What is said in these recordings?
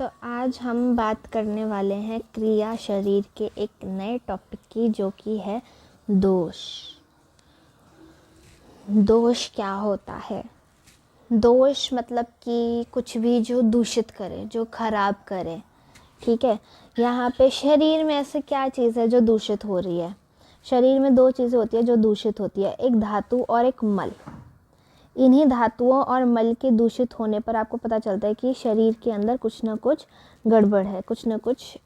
तो आज हम बात करने वाले हैं क्रिया शरीर के एक नए टॉपिक की, जो कि है दोष। दोष क्या होता है? दोष मतलब कि कुछ भी जो दूषित करे, जो खराब करे। ठीक है, यहाँ पे शरीर में ऐसे क्या चीज़ है जो दूषित हो रही है? शरीर में दो चीज़ें होती है जो दूषित होती है, एक धातु और एक मल। इन्हीं धातुओं और मल के दूषित होने पर आपको पता चलता है कि शरीर के अंदर कुछ ना कुछ गड़बड़ है, कुछ ना कुछ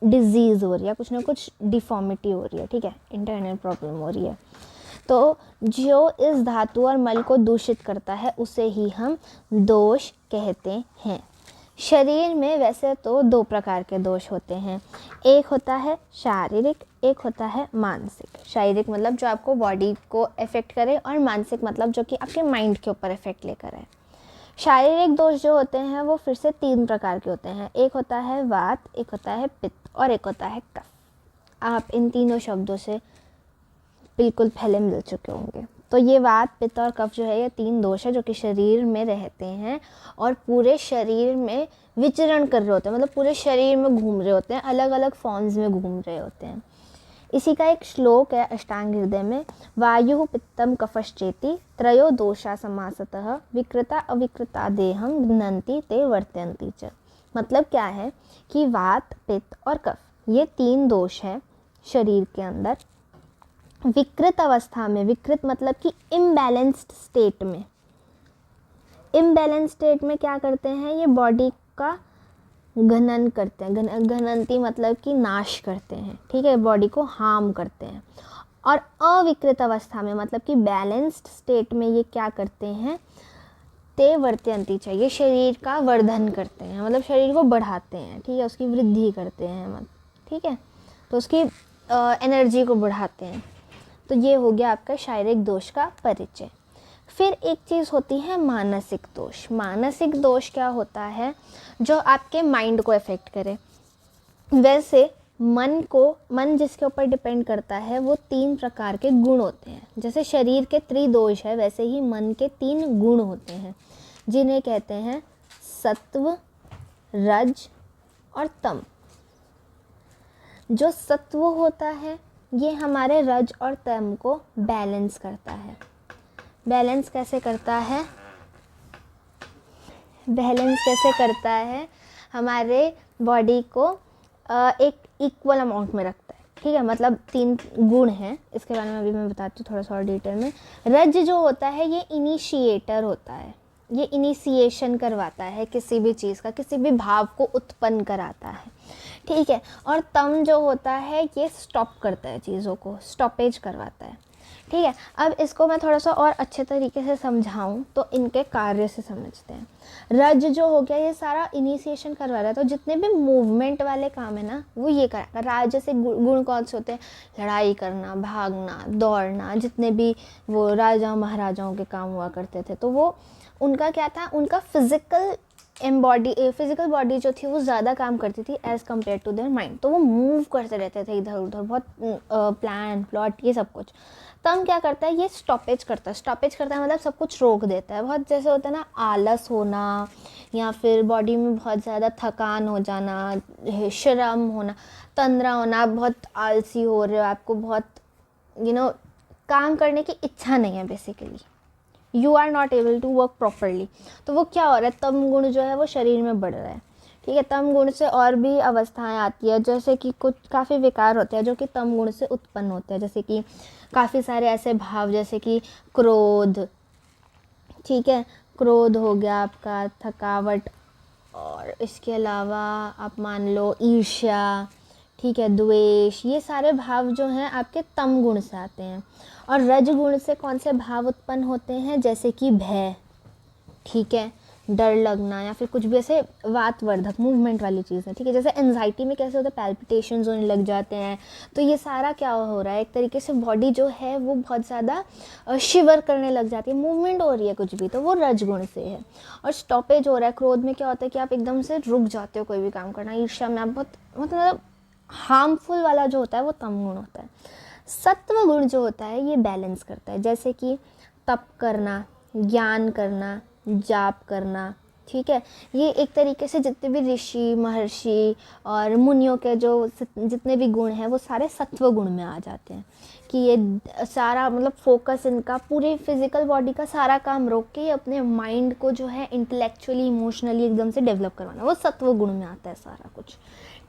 डिजीज़ हो रही है, कुछ ना कुछ डिफॉर्मिटी हो रही है। ठीक है, इंटरनल प्रॉब्लम हो रही है। तो जो इस धातु और मल को दूषित करता है उसे ही हम दोष कहते हैं। शरीर में वैसे तो दो प्रकार के दोष होते हैं, एक होता है शारीरिक, एक होता है मानसिक। शारीरिक मतलब जो आपको बॉडी को अफेक्ट करे, और मानसिक मतलब जो कि आपके माइंड के ऊपर इफेक्ट लेकर आए। शारीरिक दोष जो होते हैं वो फिर से तीन प्रकार के होते हैं, एक होता है वात, एक होता है पित्त और एक होता है कफ। आप इन तीनों शब्दों से बिल्कुल पहले मिल चुके होंगे। तो ये वात, पित्त और कफ जो है, ये तीन दोष है जो कि शरीर में रहते हैं और पूरे शरीर में विचरण कर रहे होते हैं, मतलब पूरे शरीर में घूम रहे होते हैं, अलग अलग फॉर्म्स में घूम रहे होते हैं। इसी का एक श्लोक है अष्टांग हृदय में, वायु पित्तम कफश्चेति त्रयो दोषा समासतः विकृता अविकृता देहम घ्नन्ति ते वर्तन्ति च। मतलब क्या है कि वात, पित्त और कफ ये तीन दोष है शरीर के अंदर। विकृत अवस्था में, विकृत मतलब कि इम्बैलेंस्ड स्टेट में। इम्बैलेंस स्टेट में क्या करते हैं? ये बॉडी का घनन करते हैं। घनंती मतलब कि नाश करते हैं। ठीक है, बॉडी को हार्म करते हैं। और अविकृत अवस्था में मतलब कि बैलेंस्ड स्टेट में ये क्या करते हैं? ते वर्तयंती चाहिए, शरीर का वर्धन करते हैं, मतलब शरीर को बढ़ाते हैं। ठीक है, उसकी वृद्धि करते हैं। ठीक है, तो उसकी एनर्जी को बढ़ाते हैं। तो ये हो गया आपका शारीरिक दोष का परिचय। फिर एक चीज़ होती है मानसिक दोष। मानसिक दोष क्या होता है? जो आपके माइंड को अफेक्ट करे। वैसे मन जिसके ऊपर डिपेंड करता है वो तीन प्रकार के गुण होते हैं। जैसे शरीर के त्रिदोष है, वैसे ही मन के तीन गुण होते हैं, जिन्हें कहते हैं सत्व, रज और तम। जो सत्व होता है ये हमारे रज और तम को बैलेंस करता है। बैलेंस कैसे करता है? बैलेंस कैसे करता है? हमारे बॉडी को एक इक्वल अमाउंट में रखता है। ठीक है, मतलब तीन गुण हैं, इसके बारे में अभी मैं बताती हूँ थोड़ा सा और डिटेल में। रज जो होता है ये इनिशिएटर होता है, ये इनिशिएशन करवाता है किसी भी चीज़ का, किसी भी भाव को उत्पन्न कराता है। ठीक है, और तम जो होता है ये स्टॉप करता है, चीज़ों को स्टॉपेज करवाता है। ठीक है, अब इसको मैं थोड़ा सा और अच्छे तरीके से समझाऊं तो इनके कार्य से समझते हैं। रज जो हो गया ये सारा इनिशिएशन करवा रहा है, तो जितने भी मूवमेंट वाले काम है ना वो ये कराएगा। राज से गुण कौन से होते हैं? लड़ाई करना, भागना, दौड़ना, जितने भी वो राजाओं महाराजाओं के काम हुआ करते थे, तो वो उनका क्या था? उनका फिजिकल बॉडी जो थी वो ज़्यादा काम करती थी as compare to their mind. तो वो मूव करते रहते थे इधर उधर, बहुत प्लान प्लॉट ये सब कुछ। तब क्या करता है? ये स्टॉपेज करता है मतलब सब कुछ रोक देता है। बहुत जैसे होता है ना आलस होना, या फिर बॉडी में बहुत ज़्यादा थकान हो जाना, श्रम होना, तंद्रा होना, आप बहुत आलसी हो रहे हो, आपको बहुत काम करने की इच्छा नहीं है, basically you are not able to work properly. तो वो क्या हो रहा है? तम गुण जो है वो शरीर में बढ़ रहा है। ठीक है, तम गुण से और भी अवस्थाएं आती है, जैसे कि कुछ काफ़ी विकार होते हैं जो कि तम गुण से उत्पन्न होते हैं। जैसे कि काफ़ी सारे ऐसे भाव, जैसे कि क्रोध। ठीक है, क्रोध हो गया आपका, थकावट, और इसके अलावा आप मान लो ईर्ष्या, ठीक है, द्वेष। ये सारे भाव जो हैं आपके तम गुण से आते हैं। और रज गुण से कौन से भाव उत्पन्न होते हैं? जैसे कि भय, ठीक है, डर लगना, या फिर कुछ भी ऐसे वातवर्धक मूवमेंट वाली चीज़ है। ठीक है, जैसे एंजाइटी में कैसे होता है? पैल्पिटेशंस होने लग जाते हैं। तो ये सारा क्या हो रहा है? एक तरीके से बॉडी जो है वो बहुत ज़्यादा शिवर करने लग जाती है, मूवमेंट हो रही है कुछ भी, तो वो रज गुण से है। और स्टॉपेज हो रहा है क्रोध में, क्या होता है कि आप एकदम से रुक जाते हो कोई भी काम करना। ईर्ष्या में आप बहुत मतलब हार्मफुल वाला जो होता है वो तम गुण होता है। सत्व गुण जो होता है ये बैलेंस करता है, जैसे कि तप करना, ज्ञान करना, जाप करना, ठीक है। ये एक तरीके से जितने भी ऋषि महर्षि और मुनियों के जो जितने भी गुण हैं वो सारे सत्व गुण में आ जाते हैं, कि ये सारा मतलब फोकस इनका पूरे फिजिकल बॉडी का सारा काम रोक के ये अपने माइंड को जो है इंटेलेक्चुअली इमोशनली एकदम से डेवलप करवाना, वो सत्व गुण में आता है सारा कुछ,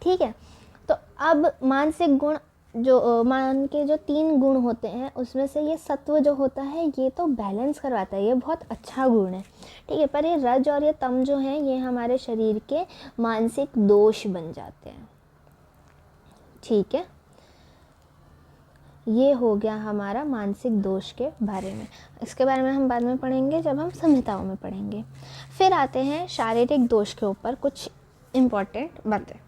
ठीक है। तो अब मानसिक गुण जो मान के जो 3 गुण होते हैं उसमें से ये सत्व जो होता है ये तो बैलेंस करवाता है, ये बहुत अच्छा गुण है, ठीक है। पर ये रज और ये तम जो हैं ये हमारे शरीर के मानसिक दोष बन जाते हैं, ठीक है। ये हो गया हमारा मानसिक दोष के बारे में। इसके बारे में हम बाद में पढ़ेंगे जब हम संहिताओं में पढ़ेंगे। फिर आते हैं शारीरिक दोष के ऊपर कुछ इम्पॉर्टेंट बातें।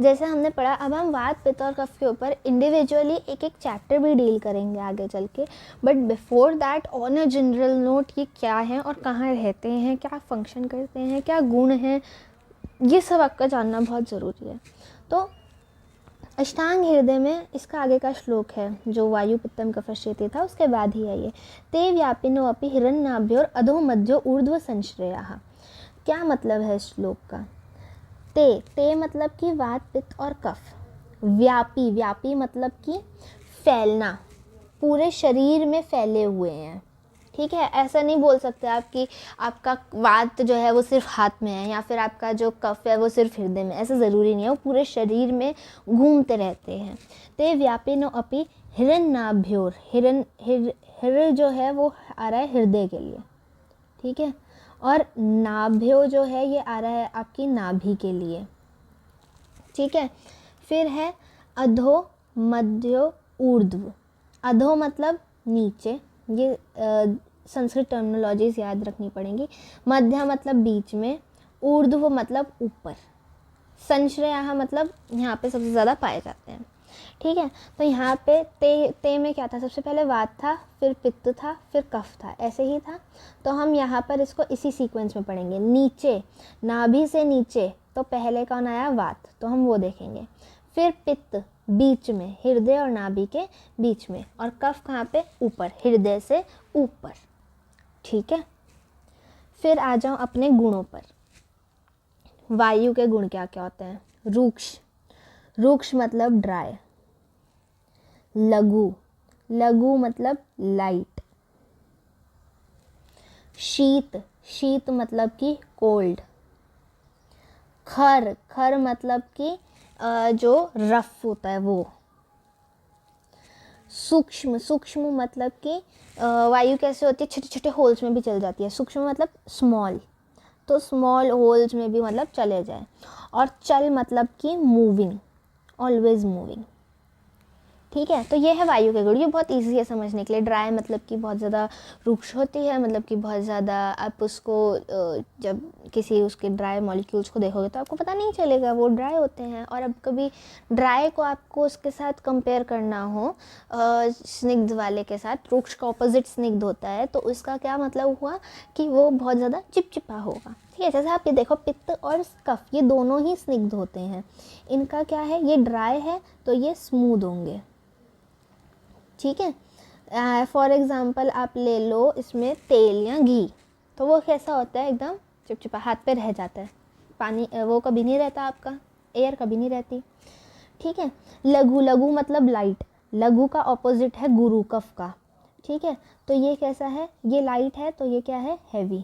जैसे हमने पढ़ा, अब हम वात पित्त और कफ के ऊपर इंडिविजुअली एक एक चैप्टर भी डील करेंगे आगे चल के। But before that on a general note ये क्या है और कहाँ रहते हैं, क्या फंक्शन करते हैं, क्या गुण हैं, ये सब आपका जानना बहुत ज़रूरी है। तो अष्टांग हृदय में इसका आगे का श्लोक है जो वायु पित्तम कफश्चेति था, उसके बाद ही है ये। ते व्यापिनो अपि हिरण्यनाभ्योर अधो मध्यो ऊर्ध्व संश्रयः। क्या मतलब है इस श्लोक का? ते मतलब कि वात पित्त और कफ, व्यापी, व्यापी मतलब कि फैलना, पूरे शरीर में फैले हुए हैं, ठीक है। ऐसा नहीं बोल सकते आप कि आपका वात जो है वो सिर्फ हाथ में है या फिर आपका जो कफ है वो सिर्फ हृदय में, ऐसा ज़रूरी नहीं है, वो पूरे शरीर में घूमते रहते हैं। ते व्यापिनो अपि हिरण्यनाभ्योर, हिर जो है वो आ रहा है हृदय के लिए, ठीक है। और नाभ्यो जो है ये आ रहा है आपकी नाभि के लिए, ठीक है। फिर है अधो मध्यो ऊर्ध्व। अधो मतलब नीचे, ये संस्कृत टर्मिनोलॉजीज याद रखनी पड़ेंगी। मध्य मतलब बीच में, ऊर्ध्व मतलब ऊपर, संश्रयः मतलब यहाँ पे सबसे ज़्यादा पाए जाते हैं, ठीक है। तो यहाँ पे ते में क्या था, सबसे पहले वात था, फिर पित्त था, फिर कफ था, ऐसे ही था। तो हम यहाँ पर इसको इसी सीक्वेंस में पढ़ेंगे। नीचे, नाभि से नीचे तो पहले कौन आया, वात, तो हम वो देखेंगे। फिर पित्त बीच में, हृदय और नाभि के बीच में, और कफ कहाँ पे, ऊपर, हृदय से ऊपर, ठीक है। फिर आ जाओ अपने गुणों पर। वायु के गुण क्या क्या होते हैं? रूक्ष, रूक्ष मतलब ड्राई। लघु, लघु मतलब लाइट। शीत, शीत मतलब कि कोल्ड। खर, खर मतलब कि जो रफ होता है वो। सूक्ष्म, सूक्ष्म मतलब कि वायु कैसे होती है, छोटे छोटे होल्स में भी चल जाती है। सूक्ष्म मतलब स्मॉल, तो स्मॉल होल्स में भी मतलब चले जाए। और चल मतलब कि मूविंग, ऑलवेज मूविंग, ठीक है। तो ये है वायु के गुण, ये बहुत इजी है समझने के लिए। ड्राई मतलब कि बहुत ज़्यादा रुक्ष होती है, मतलब कि बहुत ज़्यादा, आप उसको जब किसी उसके ड्राई मॉलिक्यूल्स को देखोगे तो आपको पता नहीं चलेगा वो ड्राई होते हैं। और अब कभी ड्राई को आपको उसके साथ कंपेयर करना हो स्निग्ध वाले के साथ, रुक्ष का ऑपोजिट स्निग्ध होता है, तो उसका क्या मतलब हुआ कि वो बहुत ज़्यादा चिपचिपा होगा, ठीक है। जैसे आप ये देखो, पित्त और कफ ये दोनों ही स्निग्ध होते हैं। इनका क्या है, ये ड्राई है तो ये स्मूथ होंगे, ठीक है। फॉर एग्ज़ाम्पल आप ले लो इसमें तेल या घी, तो वो कैसा होता है, एकदम चिपचिपा, हाथ पे रह जाता है। पानी वो कभी नहीं रहता आपका, एयर कभी नहीं रहती, ठीक है। लघु, लघु मतलब लाइट, लघु का ऑपोजिट है गुरु, कफ का, ठीक है। तो ये कैसा है, ये लाइट है, तो ये क्या है, हैवी।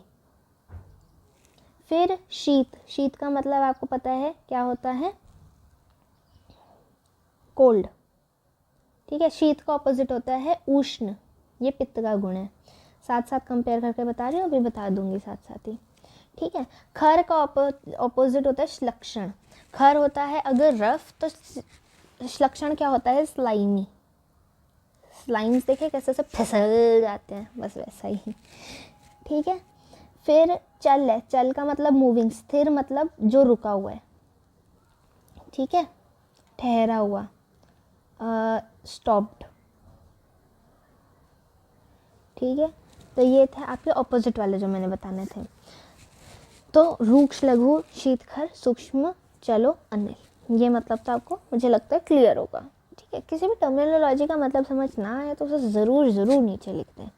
फिर शीत, शीत का मतलब आपको पता है क्या होता है, कोल्ड, ठीक है। शीत का ऑपोजिट होता है उष्ण, ये पित्त का गुण है। साथ साथ कंपेयर करके बता रही हूँ, अभी बता दूंगी साथ साथ ही, ठीक है। खर का ऑपोजिट होता है श्लक्षण। खर होता है अगर रफ, तो श्लक्षण क्या होता है, स्लाइमी। स्लाइम्स देखे कैसे सब फिसल जाते हैं, बस वैसा ही, ठीक है। फिर चल है, चल का मतलब मूविंग, स्थिर मतलब जो रुका हुआ है, ठीक है, ठहरा हुआ, स्टॉप्ड, ठीक है। तो ये थे आपके ऑपोजिट वाले जो मैंने बताने थे। तो रूक्ष, लघु, शीतखर, सूक्ष्म, चलो, अनिल, ये मतलब तो आपको मुझे लगता है क्लियर होगा, ठीक है। किसी भी टर्मिनोलॉजी का मतलब समझ ना आए तो उसे ज़रूर नीचे लिख दें।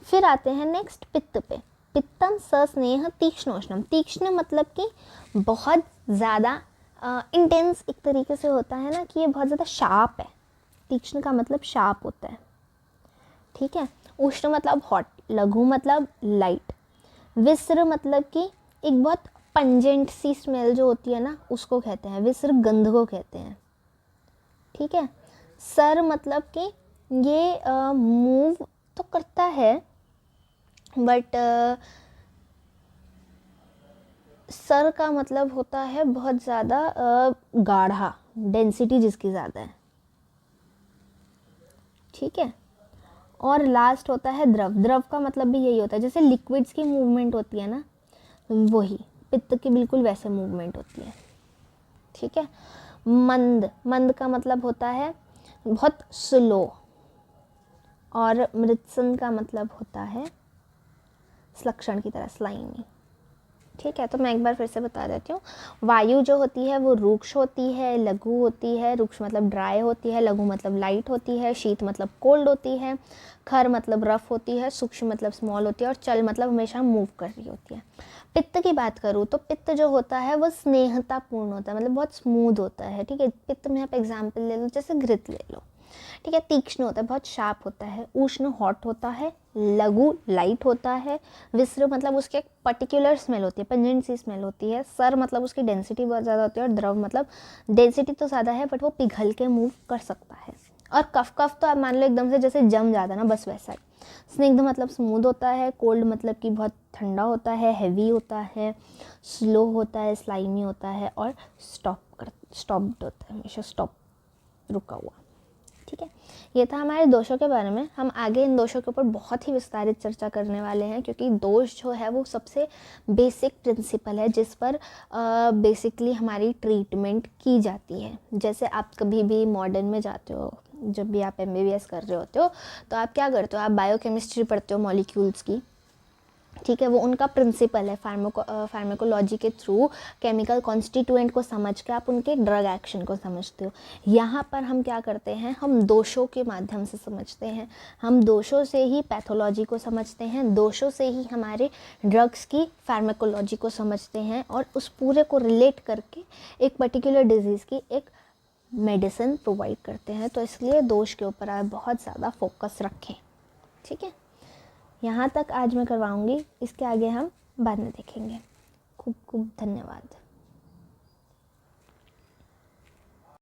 फिर आते हैं नेक्स्ट पित्त पे। पित्तम सस्नेह तीक्ष्णोष्णम। तीक्ष्ण मतलब कि बहुत ज़्यादा इंटेंस एक तरीके से होता है ना, कि ये बहुत ज़्यादा शार्प है। तीक्ष्ण का मतलब शार्प होता है, ठीक है। उष्ण मतलब हॉट, लघु मतलब लाइट, विस्र मतलब कि एक बहुत पंजेंट सी स्मेल जो होती है ना, उसको कहते हैं विस्र, गंध को कहते हैं, ठीक है। सर मतलब कि ये मूव तो करता है बट सर का मतलब होता है बहुत ज़्यादा गाढ़ा, डेंसिटी जिसकी ज़्यादा है, ठीक है। और लास्ट होता है द्रव। द्रव का मतलब भी यही होता है, जैसे लिक्विड्स की मूवमेंट होती है ना, वही पित्त की बिल्कुल वैसे मूवमेंट होती है, ठीक है। मंद, मंद का मतलब होता है बहुत स्लो। और मृत्सन का मतलब होता है स्लक्षण की तरह, स्लाइमी, ठीक है। तो मैं एक बार फिर से बता देती हूँ। वायु जो होती है वो रूक्ष होती है, लघु होती है, रूक्ष मतलब ड्राई होती है, लघु मतलब लाइट होती है, शीत मतलब कोल्ड होती है, खर मतलब रफ होती है, सूक्ष्म मतलब स्मॉल होती है, और चल मतलब हमेशा मूव कर रही होती है। पित्त की बात करूँ तो पित्त जो होता है वो स्नेहतापूर्ण होता है, मतलब बहुत स्मूथ होता है, ठीक है। पित्त में आप एग्जाम्पल ले लो, जैसे घृत ले लो, ठीक है। तीक्ष्ण होता है, बहुत शार्प होता है। उष्ण हॉट होता है, लघु लाइट होता है, विस्र मतलब उसकी एक पर्टिकुलर स्मेल होती है, पंजेंट सी स्मेल होती है, सर मतलब उसकी डेंसिटी बहुत ज़्यादा होती है, और द्रव मतलब डेंसिटी तो ज़्यादा है बट वो पिघल के मूव कर सकता है। और कफ, कफ तो आप मान लो एकदम से जैसे जम जाता ना, बस वैसा ही। स्निग्ध मतलब स्मूथ होता है, कोल्ड मतलब कि बहुत ठंडा होता है, हैवी होता है, स्लो होता है, स्लाइमी होता है, और स्टॉप्ड होता है, हमेशा स्टॉप, रुका हुआ, ठीक है। ये था हमारे दोषों के बारे में। हम आगे इन दोषों के ऊपर बहुत ही विस्तारित चर्चा करने वाले हैं, क्योंकि दोष जो है वो सबसे बेसिक प्रिंसिपल है जिस पर बेसिकली हमारी ट्रीटमेंट की जाती है। जैसे आप कभी भी मॉडर्न में जाते हो, जब भी आप MBBS कर रहे होते हो, तो आप क्या करते हो, आप बायोकेमिस्ट्री पढ़ते हो मॉलिक्यूल्स की, ठीक है। वो उनका प्रिंसिपल है। फार्माकोलॉजी के थ्रू केमिकल कॉन्स्टिट्यूएंट को समझ के आप उनके ड्रग एक्शन को समझते हो। यहाँ पर हम क्या करते हैं, हम दोषों के माध्यम से समझते हैं। हम दोषों से ही पैथोलॉजी को समझते हैं, दोषों से ही हमारे ड्रग्स की फार्माकोलॉजी को समझते हैं, और उस पूरे को रिलेट करके एक पर्टिकुलर डिजीज़ की एक मेडिसिन प्रोवाइड करते हैं। तो इसलिए दोष के ऊपर आप बहुत ज़्यादा फोकस रखें, ठीक है। यहाँ तक आज मैं करवाऊँगी, इसके आगे हम बाद में देखेंगे। खूब खूब धन्यवाद।